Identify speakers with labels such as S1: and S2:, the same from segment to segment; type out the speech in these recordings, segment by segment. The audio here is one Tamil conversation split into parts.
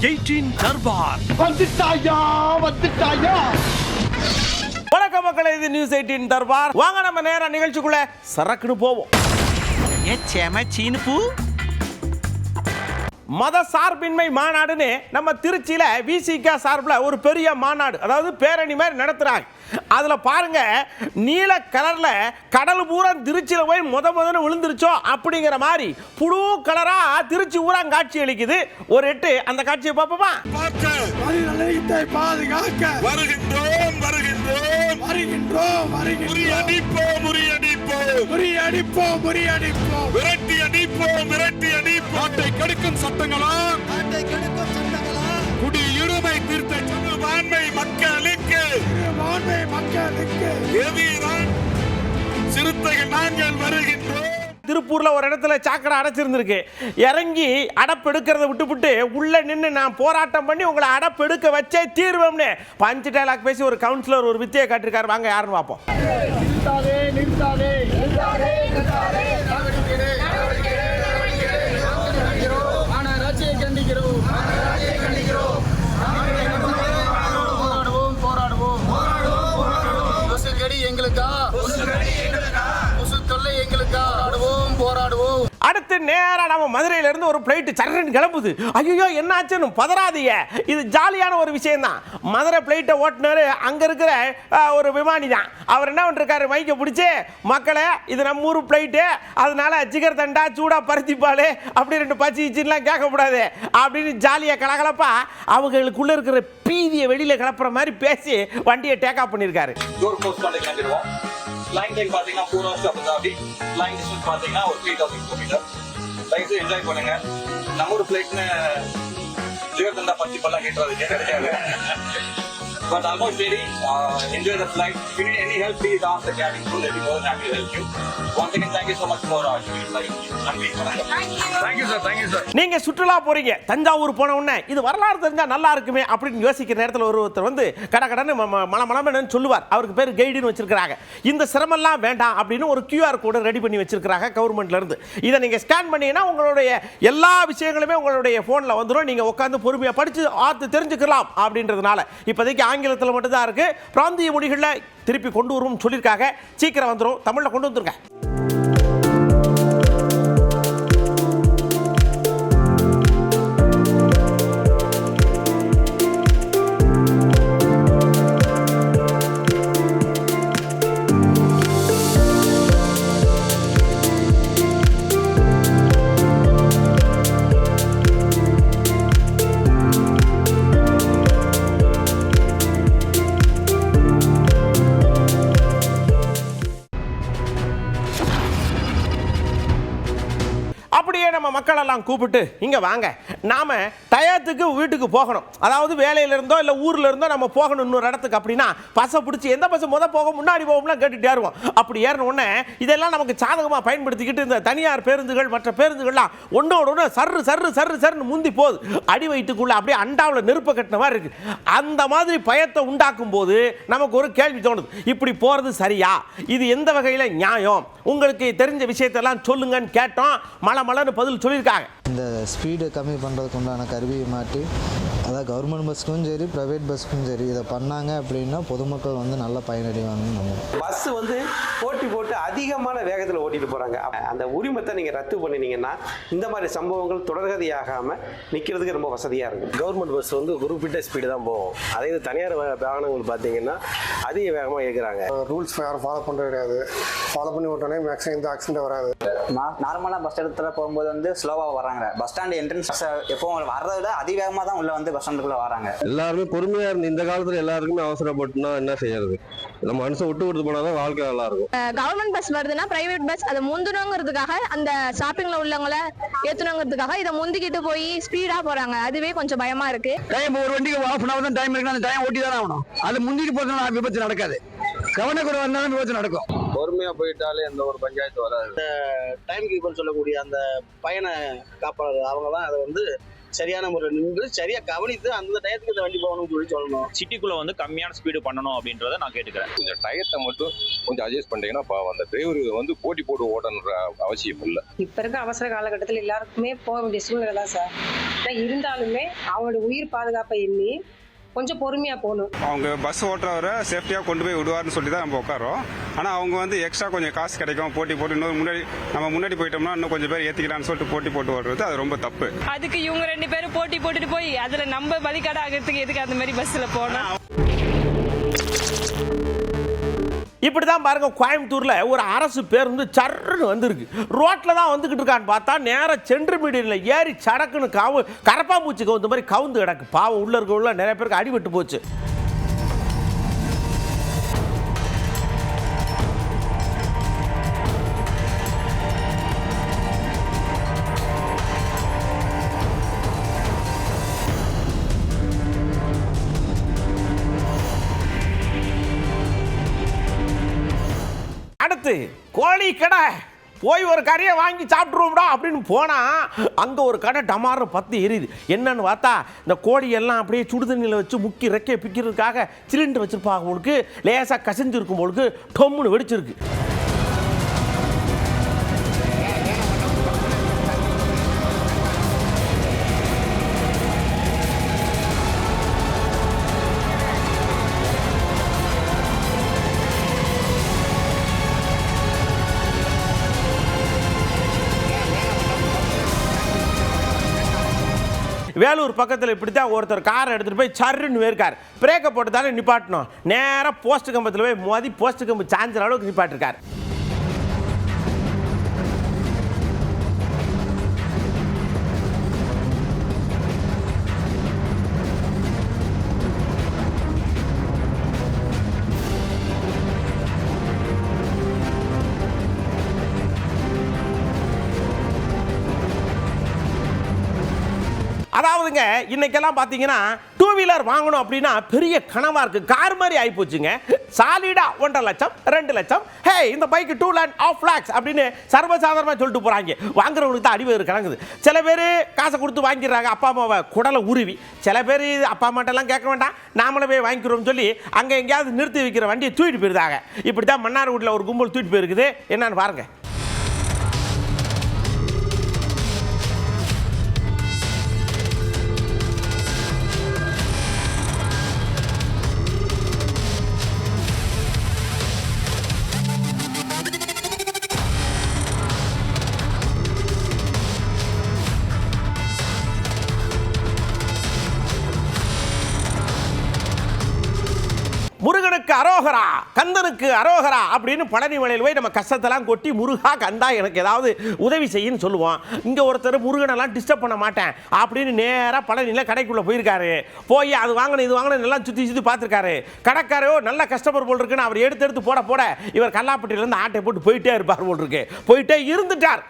S1: 18 தர்பார்.
S2: வந்துட்டாயா.
S3: வணக்கம் மக்களே, இது நியூஸ் 18 தர்பார். வாங்க நம்ம நேரா நிகழ்ச்சிக்குள்ள சரக்குன்னு போவோம். மத சார்பின்மை மாநாடுன்னு நம்ம திருச்சியில விசிக சார்பில் ஒரு பெரிய மாநாடு, அதாவது பேரணி மாதிரி நடத்துறாங்க. அதுல பாருங்க, நீல கலர்ல கடல் பூரா திருச்சியில போய் முதன்னு விழுந்துருச்சோ அப்படிங்கிற மாதிரி புழு கலரா திருச்சி ஊரா காட்சி அளிக்குது. ஒரு எட்டு அந்த காட்சியை பார்ப்போமா?
S4: குடியுரிமை திருத்த சிறுபான்மை மக்களுக்கு சிறுத்தைகள் நாங்கள் வருகின்றோம்.
S3: திருப்பூர்ல ஒரு இடத்துல சாக்கடை அடைச்சிருந்திருக்கு. இறங்கி அடப்பெடுக்கிறத விட்டுவிட்டு உள்ள நின்று நான் போராட்டம் பண்ணி உங்களை அடப்பெடுக்க வச்சே தீர்வோம்னு பஞ்சு டைலாக் பேசி ஒரு கவுன்சிலர் ஒரு வித்தியை காட்டிருக்காரு. வாங்க யாருன்னு பார்ப்போம். அடுத்து நேரா நம்ம மதுரையில இருந்து ஒரு பிளைட் சரன்னு கிளம்புது. ஐயோ என்ன ஆச்சுன்னு பதறாதீங்க, இது ஜாலியான ஒரு விஷயம் தான். மதுரை பிளைட்டை ஓட்டுனாரு அங்க இருக்கிற ஒரு விமானி தான். அவர் என்ன பண்ணிருக்காரு, மைக்க பிடிச்சி, மக்களே இது நம்ம ஊர் பிளைட்டு, அதனால ஜிகர் தண்டா சூடா பருத்திப்பாலு அப்படி ரெண்டு பச்சி இச்சின்லாம் கேட்கக்கூடாது அப்படின்னு ஜாலியா கலகலப்பா அவங்களுக்குள்ள இருக்கிற பீதியை வெளியில கிளப்புற மாதிரி பேசி வண்டியை டேக் ஆஃப் பண்ணிருக்காரு.
S5: Flying time பாத்தீங்கன்னா 4 hours Abu Dhabi. Flying distance பாத்தீங்கன்னா ஒரு 3000 km. லைஃப் என்ஜாய் பண்ணுங்க. நம்ம ஒரு ஃளைட்ல ஜிகர் தண்டா பருத்திப்பாலாம் கேட்றாதீங்க, கிடைக்காது. But almost very enjoy the flight. If you need any help, please ask the cabin crew. They'll be more than happy to help you. Once again, thank you so much for your flight. Thank you, sir. Thank you, sir.
S3: நீங்க சுற்றுலா போறீங்க, தஞ்சாவூர் போன உடனே இது வரலாறு தெரிஞ்சா நல்லா இருக்குமே அப்படின்னு யோசிக்கிற நேரத்தில் ஒருத்தர் வந்து கடகடன்னு மலமலன்னு சொல்லுவார். அவருக்கு பேர் கைடுன்னு வச்சிருக்காங்க. இந்த சிரமம்லாம் வேண்டாம் அப்படின்னு ஒரு QR கோடு ரெடி பண்ணி வச்சிருக்காங்க கவர்மெண்ட்ல இருந்து. இதை நீங்க ஸ்கேன் பண்ணீங்கன்னா உங்களுடைய எல்லா விஷயங்களுமே உங்களுடைய போன்ல வந்துடும். நீங்க உட்காந்து பொறுமையா படிச்சு ஆத்து தெரிஞ்சுக்கலாம் அப்படின்றதுனால இப்போதைக்கு ஆங்கிலத்தில் மட்டும்தான் இருக்கு. பிராந்திய மொழிகளில் திருப்பி கொண்டு வரும் சொல்லியிருக்காங்க. சீக்கிரம் வந்துடும், தமிழ்ல கொண்டு வந்துருங்க. அப்படியே நம்ம மக்கள் எல்லாம் கூப்பிட்டு இங்க வாங்க, நாம டயத்துக்கு வீட்டுக்கு போகணும். அதாவது வேலையில இருந்தோ இல்ல ஊர்ல இருந்தோ நம்ம போகணும் இன்னொரு இடத்துக்கு அப்படின்னா பஸ்ஸை பிடிச்சி எந்த பஸ் போக முன்னாடி போகும்லாம் கேட்டுட்டு ஏறுவோம். அப்படி ஏறின உடனே இதெல்லாம் நமக்கு சாதகமா பயன்படுத்திக்கிட்டு இந்த தனியார் பேருந்துகள் மற்ற பேருந்துகள்லாம் ஒன்னோட ஒன்று சர்ன்னு முந்தி போகுது. அடி வயிற்றுக்குள்ள அப்படியே அண்டாவில் நெருப்ப கட்டின மாதிரி இருக்கு. அந்த மாதிரி பயத்தை உண்டாக்கும் போது நமக்கு ஒரு கேள்வி தோணுது, இப்படி போறது சரியா? இது எந்த வகையில் நியாயம்? உங்களுக்கு தெரிஞ்ச விஷயத்தெல்லாம் சொல்லுங்கன்னு கேட்டோம். மலன்னு பதில் சொல்லியிருக்காங்க.
S6: இந்த ஸ்பீடை கம்மி பண்ணுறதுக்கு உண்டான கருவியை மாட்டி, அதாவது கவர்மெண்ட் பஸ்ஸுக்கும் சரி ப்ரைவேட் பஸ்ஸுக்கும் சரி இதை பண்ணாங்க அப்படின்னா பொதுமக்கள் வந்து நல்ல பயனடைவாங்கன்னு நம்புறோம்.
S7: பஸ் வந்து போட்டு அதிகமான வேகத்தில் ஓட்டிட்டு போகிறாங்க. அந்த உரிமத்தை நீங்கள் ரத்து பண்ணினீங்கன்னா இந்த மாதிரி சம்பவங்கள் தொடர்கதையாகாமல் நிற்கிறதுக்கு ரொம்ப வசதியாக இருக்கும்.
S8: கவர்மெண்ட் பஸ் வந்து குறிப்பிட்ட ஸ்பீடு தான் போகும். அதே இது தனியார் வாகனங்கள் பார்த்தீங்கன்னா அதிக வேகமாக இயக்குறாங்க.
S9: ரூல்ஸ் யாரும் ஃபாலோ பண்ணுறது கிடையாது. ஃபாலோ பண்ணி விட்டோன்னே மேக்ஸிமம் இந்த ஆக்சிடென்ட் வராது.
S10: நார்மலாக பஸ் இடத்துல போகும்போது வந்து ஸ்லோவாக வராங்க. பஸ் ஸ்டாண்ட் என்ட்ரன்ஸ் எப்பவும் வர்றதை விட அதிவேகமாக தான் உள்ள வந்து பஸ் ஸ்டாண்டுக்குள்ள வராங்க.
S11: எல்லாருமே பொறுமையா இருந்து இந்த காலத்துல எல்லாருக்குமே அவசரப்பட்டுனா என்ன செய்யறது? நம்ம மனசை விட்டு கொடுத்து போனாதான் வாழ்க்கை நல்லா இருக்கும்.
S12: கவர்மெண்ட் பஸ் வருதுன்னா பிரைவேட் பஸ் அதை முந்தணுங்கிறதுக்காக, அந்த ஷாப்பிங்ல உள்ளவங்கள ஏத்தணுங்கிறதுக்காக இதை முந்திக்கிட்டு போய் ஸ்பீடா போறாங்க. அதுவே கொஞ்சம் பயமா இருக்கு.
S13: டைம் ஒரு வண்டிக்கு ஆஃப் அன் அவர் தான் டைம் இருக்கு, அந்த டைம் ஓட்டி தானே ஆகணும். அது முந்திட்டு போறதுனால விபத்து நடக்காது. கவனக்குறை வந்தாலும் விபத்து நடக்கும்.
S8: பொறுமையா போயிட்டாலே எந்த ஒரு பஞ்சாயத்து வராது. டைம் கீப்பர் சொல்லக்கூடிய அந்த பயண காப்பாளர் அவங்க தான் அதை வந்து சரியான முறையில் நின்று சரியா கவனித்து அந்த டயத்துக்கு இந்த வண்டி போகணும்னு சொல்லணும்.
S5: சிட்டிக்குள்ள வந்து கம்மியான ஸ்பீடு பண்ணணும் அப்படின்றத நான் கேட்டுக்கிறேன்.
S11: கொஞ்சம் டயத்தை மட்டும் கொஞ்சம் அட்ஜஸ்ட் பண்ணிட்டீங்கன்னா அந்த டிரைவர் வந்து போட்டி போட்டு ஓடணுன்ற அவசியம் இல்லை.
S12: இப்ப இருக்க அவசர காலகட்டத்தில் எல்லாருக்குமே போக வேண்டிய சூழ்நிலை தான் சார். இருந்தாலுமே அவங்களோட உயிர் பாதுகாப்பை எண்ணி கொஞ்சம் பொறுமையா போகணும்.
S9: அவங்க பஸ் ஓட்டுறவரை சேஃப்டியாக கொண்டு போய் விடுவார்னு சொல்லி தான் நம்ம உட்காரோம். ஆனால் அவங்க வந்து எக்ஸ்ட்ரா கொஞ்சம் காசு கிடைக்கும் போட்டி போட்டு இன்னொரு முன்னாடி போயிட்டோம்னா இன்னும் கொஞ்சம் பேர் ஏற்றிக்கலான்னு சொல்லிட்டு போட்டி போட்டு ஓடுறது அது ரொம்ப தப்பு.
S12: அதுக்கு இவங்க 2 பேரும் போட்டி போட்டுட்டு போய் அதுல நம்ம பலிக்காடு ஆகிறதுக்கு எதுக்கு அந்த மாதிரி பஸ்ல போனோம்.
S3: இப்படி தான் பாருங்க, கோயம்புத்தூர்ல ஒரு அரசு பேருந்து சர்ன்னு வந்திருக்கு. ரோட்ல தான் வந்துகிட்டு இருக்கான்னு பார்த்தா நேரம் சென்ட்ரு மீடியனில் ஏறி சடக்குன்னு கரப்பாம்பூச்சி கவுந்த மாதிரி கவுந்து கிடக்கு. பாவம் உள்ள இருக்க நிறைய பேருக்கு அடிபட்டு போச்சு. அடுத்து கோழி கடை போய் ஒரு கறியை வாங்கி சாப்பிட்ருவோம்டா அப்படின்னு போனால் அங்கே ஒரு கடை டமார்னு 10 எரியுது. என்னன்னு பார்த்தா இந்த கோழியெல்லாம் அப்படியே சுடு தண்ணியில் வச்சு முக்கி ரெக்கையை பிக்கிறதுக்காக சிலிண்டர் வச்சுருப்பாங்க. உங்களுக்கு லேசாக கசிஞ்சிருக்கும் போலுக்கு டொம்முன்னு வெடிச்சிருக்கு. வேலூர் பக்கத்தில் இப்படி தான் ஒருத்தர் காரை எடுத்துகிட்டு போய் சர்ன்னு வேர்க்கார். பிரேக்கை போட்டு தானே நிப்பாட்டணும். நேராக போஸ்ட் கம்பத்தில் போய் மோதி போஸ்ட் கம்பு சாஞ்சிற அளவுக்கு நிப்பாட்டிருக்கார். அதாவதுங்க இன்னைக்கெல்லாம் பார்த்தீங்கன்னா 2 வீலர் வாங்கணும் அப்படின்னா பெரிய கனவா இருக்கு. கார் மாதிரி ஆயிப்போச்சுங்க. சாலிடா 1.5 லட்சம் 2 லட்சம், ஹே இந்த பைக்கு 2.5 lakhs அப்படின்னு சர்வசாதாரணமாக சொல்லிட்டு போறாங்க. வாங்குறவங்களுக்கு தான் அடிவேறு கலங்குது. சில பேர் காசை கொடுத்து வாங்கிடுறாங்க, அப்பா அம்மாவை குடலை உருவி. சில பேர் அப்பா அம்மாட்டெல்லாம் கேட்க வேண்டாம், நாமளே போய் வாங்கிக்கிறோம்னு சொல்லி அங்கே எங்கேயாவது நிறுத்தி வைக்கிற வண்டியை தூக்கிட்டு போயிருந்தாங்க. இப்படி தான் மன்னார்குடியில் ஒரு கும்பல் தூக்கிட்டு போயிருக்குது. என்னன்னு பாருங்க. முருகனுக்கு அரோகரா, கந்தனுக்கு அரோகரா அப்படின்னு பழனி மலையில் போய் நம்ம கஷ்டத்தெல்லாம் கொட்டி முருகா கந்தா எனக்கு ஏதாவது உதவி செய்யுன்னு சொல்லுவோம். இங்கே ஒருத்தர் முருகனெல்லாம் டிஸ்டர்ப் பண்ண மாட்டேன் அப்படின்னு நேராக பழனியில் கடைக்குள்ளே போயிருக்காரு. போய் அது வாங்கணும் இது வாங்கணும் எல்லாம் சுற்றி சுற்றி பார்த்துருக்காரு. கடைக்காரோ நல்ல கஸ்டமர் போல் இருக்குன்னு அவர் எடுத்து போட இவர் கல்லாப்பட்டியிலேருந்து ஆட்டை போட்டு போயிட்டே இருப்பார் போல் இருக்கு. போயிட்டே இருந்துட்டார்.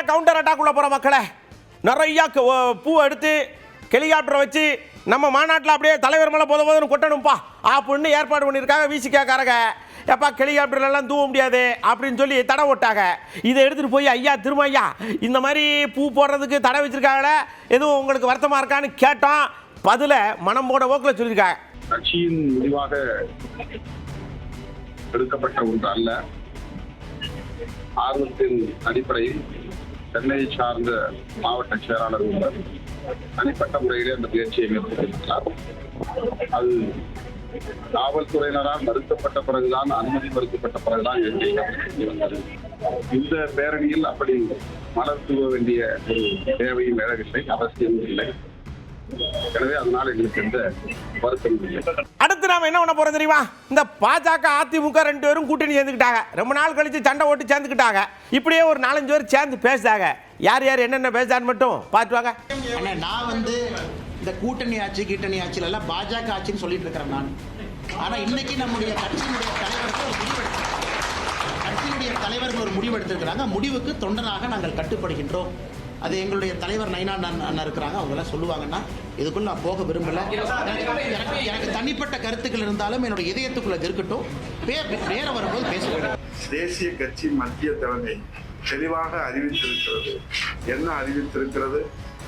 S3: கவுண்டர் அட்டாக்குள்ள போகிற மக்களை நிறையா பூ எடுத்து ஹெலிகாப்டரை வச்சு நம்ம மாநாட்டில் அப்படியே தலைவர் மேலே போதும் கொட்டணும்ப்பா அப்படின்னு ஏற்பாடு பண்ணியிருக்காங்க. விசிகாக்காரங்க எப்பா ஹெலிகாப்டர்லாம் தூவ முடியாது அப்படின்னு சொல்லி தடை ஓட்டாங்க. இதை எடுத்துகிட்டு போய் ஐயா திரும்ப ஐயா இந்த மாதிரி பூ போடுறதுக்கு தடை வச்சிருக்காங்களே, எதுவும் உங்களுக்கு வருத்தமாக இருக்கான்னு கேட்டோம். பதில மனம் போட போக்கில் சொல்லியிருக்காங்க.
S11: கட்சியின் முடிவாக எடுக்கப்பட்ட ஒன்று அல்ல. ஆர்வத்தின் அடிப்படையில் சென்னையை சார்ந்த மாவட்ட செயலாளர் ஒருவர் தனிப்பட்ட முறையிலே அந்த முயற்சியை மேற்கொண்டிருக்கிறார். அது காவல்துறையினரால் மறுக்கப்பட்ட பிறகுதான், அனுமதி மறுக்கப்பட்ட பிறகுதான் வந்தது. இந்த பேரணியில் அப்படி மலர் தூவ வேண்டிய ஒரு தேவையும் வேறவில்லை, அவசியமும் இல்லை. எனவே அதனால எங்களுக்கு எந்த வருத்தமும் இல்லை.
S3: அடுத்து நாம என்ன பண்ண போறோம் தெரியுமா? இந்த பாஜக அதிமுக 2 பேரும் கூட்டணி சேர்ந்துக்கிட்டாங்க. ரொம்ப நாள் கழிச்சு சண்டை ஓட்டு சேர்ந்துக்கிட்டாங்க. இப்படியே ஒரு 4-5 பேர் சேர்ந்து பேசுறாங்க. யார் யார் என்னென்ன பேசுறான்னு மட்டும் பார்த்து வாங்க.
S1: நான் வந்து இந்த கூட்டணி ஆட்சி கீட்டணி ஆட்சியில எல்லாம் பாஜக ஆட்சின்னு சொல்லிட்டு இருக்கிறேன். நான் ஆனால் இன்னைக்கு நம்முடைய தலைவர்கள் ஒரு முடிவு எடுத்திருக்கிறாங்க. முடிவுக்கு தொண்டனாக நாங்கள் கட்டுப்படுகின்றோம். அது எங்களுடைய தலைவர் நைனா அண்ணா இருக்கிறாங்க, அவங்களாம் சொல்லுவாங்கன்னா இதுக்குள்ள நான் போக விரும்பல. எனக்கு தனிப்பட்ட கருத்துக்கள் இருந்தாலும் என்னுடைய இதயத்துக்குள்ள இருக்கட்டும், வேற வரும்போது பேசுகிறேன்.
S11: தேசிய கட்சி மத்திய தலைமை தெளிவாக அறிவித்திருக்கிறது. என்ன அறிவித்திருக்கிறது?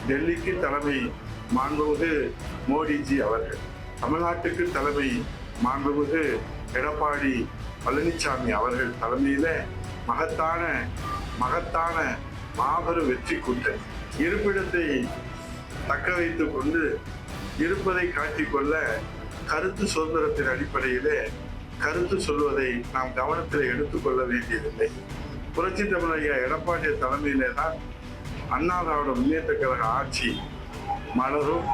S11: டெல்லிக்கு தலைமை மாண்புமிகு மோடிஜி அவர்கள், தமிழ்நாட்டுக்கு தலைமை மாண்புமிகு எடப்பாடி பழனிசாமி அவர்கள் தலைமையில மகத்தான மாபெரும் வெற்றி கூட்டணி. இருப்பிடத்தை தக்க வைத்துக் கொண்டு இருப்பதை காட்டிக்கொள்ள கருத்து சுதந்திரத்தின் அடிப்படையிலே கருத்து சொல்வதை நாம் கவனத்தில் எடுத்துக்கொள்ள வேண்டியதில்லை. புரட்சி தமிழக எடப்பாடி தலைமையிலே தான் அண்ணா திராவிட முன்னேற்ற கழக ஆட்சி மலரும்.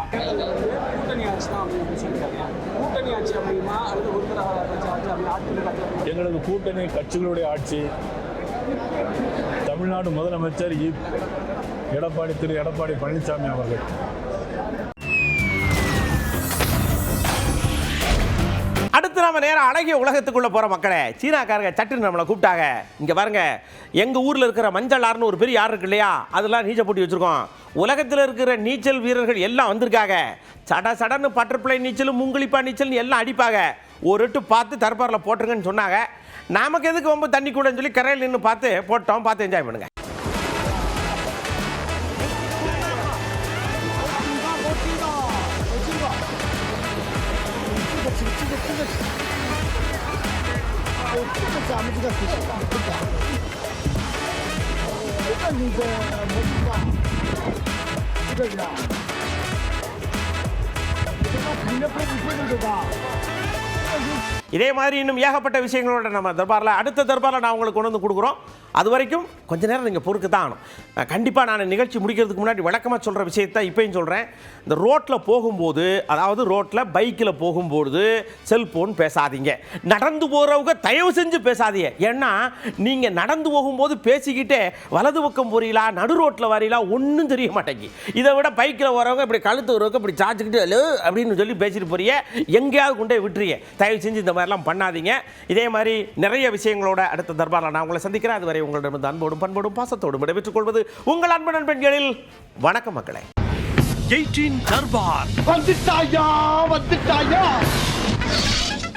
S2: எங்களது கூட்டணி கட்சிகளுடைய ஆட்சி. தமிழ்நாடு முதலமைச்சர் திரு எடப்பாடி பழனிசாமி அவர்கள்.
S3: அடுத்து நாம நேரம் அழகிய உலகத்துக்குள்ள போற மக்களே, சீனாக்காரங்க சட்டுன்னு நம்மளை கூப்பிட்டாங்க. இங்க பாருங்க, எங்க ஊர்ல இருக்கிற மஞ்சள் ஆறுன்னு ஒரு பெரிய ஆறு இருக்கு இல்லையா, அதெல்லாம் நீச்சல் போட்டி வச்சிருக்கோம். உலகத்தில் இருக்கிற நீச்சல் வீரர்கள் எல்லாம் வந்திருக்காங்க. சடன்னு பட்டர்ஃப்ளை நீச்சல், முங்குளிப்பா நீச்சல் எல்லாம் அடிப்பாங்க. ஒரு எட்டு பார்த்து தர்பாரில் போட்டுருங்கன்னு சொன்னாங்க. நமக்கு எதுக்கு ரொம்ப தண்ணி கூடன்னு சொல்லி கரையில் நின்று பார்த்து என்ஜாய் பண்ணுங்க. இதே மாதிரி இன்னும் ஏகப்பட்ட விஷயங்களோட நம்ம அடுத்த தர்பாரில் நான் உங்களுக்கு கொண்டு வந்து கொடுக்குறோம். அது வரைக்கும் கொஞ்ச நேரம் நீங்கள் பொறுக்கு தான் ஆகணும். கண்டிப்பாக நான் நிகழ்ச்சி முடிக்கிறதுக்கு முன்னாடி வழக்கமாக சொல்கிற விஷயத்தை இப்போயும் சொல்கிறேன். இந்த ரோட்டில் போகும்போது, அதாவது ரோட்டில் பைக்கில் போகும்போது செல்ஃபோன் பேசாதீங்க. நடந்து போகிறவங்க தயவு செஞ்சு பேசாதீங்க. ஏன்னா நீங்கள் நடந்து போகும்போது பேசிக்கிட்டே வலது பக்கம் போறீங்களா, நடு ரோட்டில் வரீங்களா ஒன்றும் தெரிய மாட்டேங்கி. இதை விட பைக்கில் வரவங்க இப்படி கழுத்து வரவங்க இப்படி சாச்சுக்கிட்டு ஹலோ அப்படின்னு சொல்லி பேசிட்டு போறீங்க, எங்கேயாவது கொண்டே விட்டுறீங்க. தயவு செஞ்சு இந்த மாதிரிலாம் பண்ணாதீங்க. இதே மாதிரி நிறைய விஷயங்களோட அடுத்த தர்பாரில் நான் உங்களை சந்திக்கிறேன். அதுவரை உங்களிடம் அன்போடும் பண்போடும் பாசத்தோடும் விடைபெற்றுக் கொள்வது உங்கள் அன்பு நண்பன்களில் வணக்கம் மக்களே.
S4: 18 தர்பார் வந்துட்டாயா.